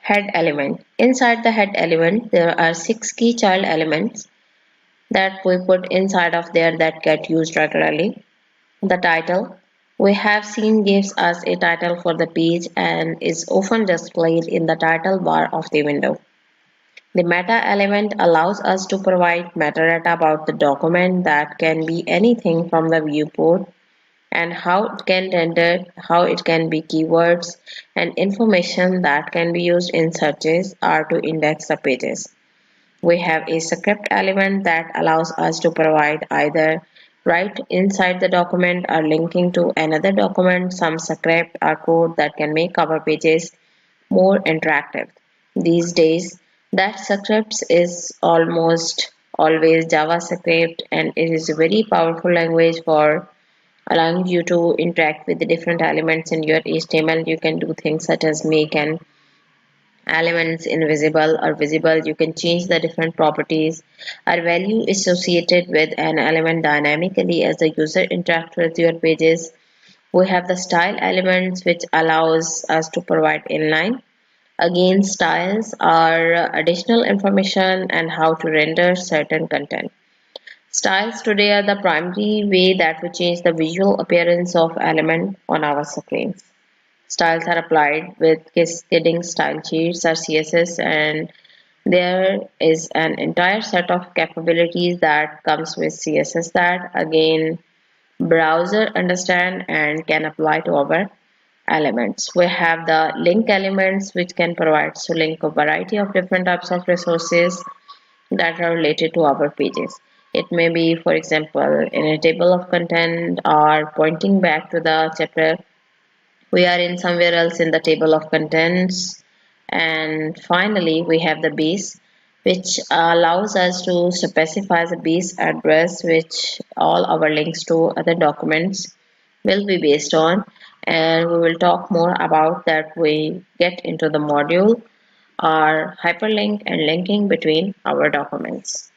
Head element. Inside the head element, there are six key child elements that we put inside of there that get used regularly. The title. We have seen gives us a title for the page and is often displayed in the title bar of the window. The meta element allows us to provide metadata about the document that can be anything from the viewport and how it can render, how it can be keywords, and information that can be used in searches or to index the pages. We have a script element that allows us to provide either right inside the document or linking to another document some script or code that can make our pages more interactive. These days, that script is almost always JavaScript and it is a very powerful language for allowing you to interact with the different elements in your HTML. You can do things such as make an elements invisible or visible. You can change the different properties or value associated with an element dynamically as the user interacts with your pages. We have the style elements which allows us to provide inline. Again, styles are additional information and how to render certain content. Styles today are the primary way that we change the visual appearance of element on our screens. Styles are applied with cascading style sheets or CSS, and there is an entire set of capabilities that comes with CSS that again browser understand and can apply to our elements. We have the link elements which can provide to link a variety of different types of resources that are related to our pages. It may be, for example, in a table of content or pointing back to the chapter we are in somewhere else in the table of contents. And finally we have the base which allows us to specify the base address which all our links to other documents will be based on, and we will talk more about that we get into the module or hyperlink and linking between our documents.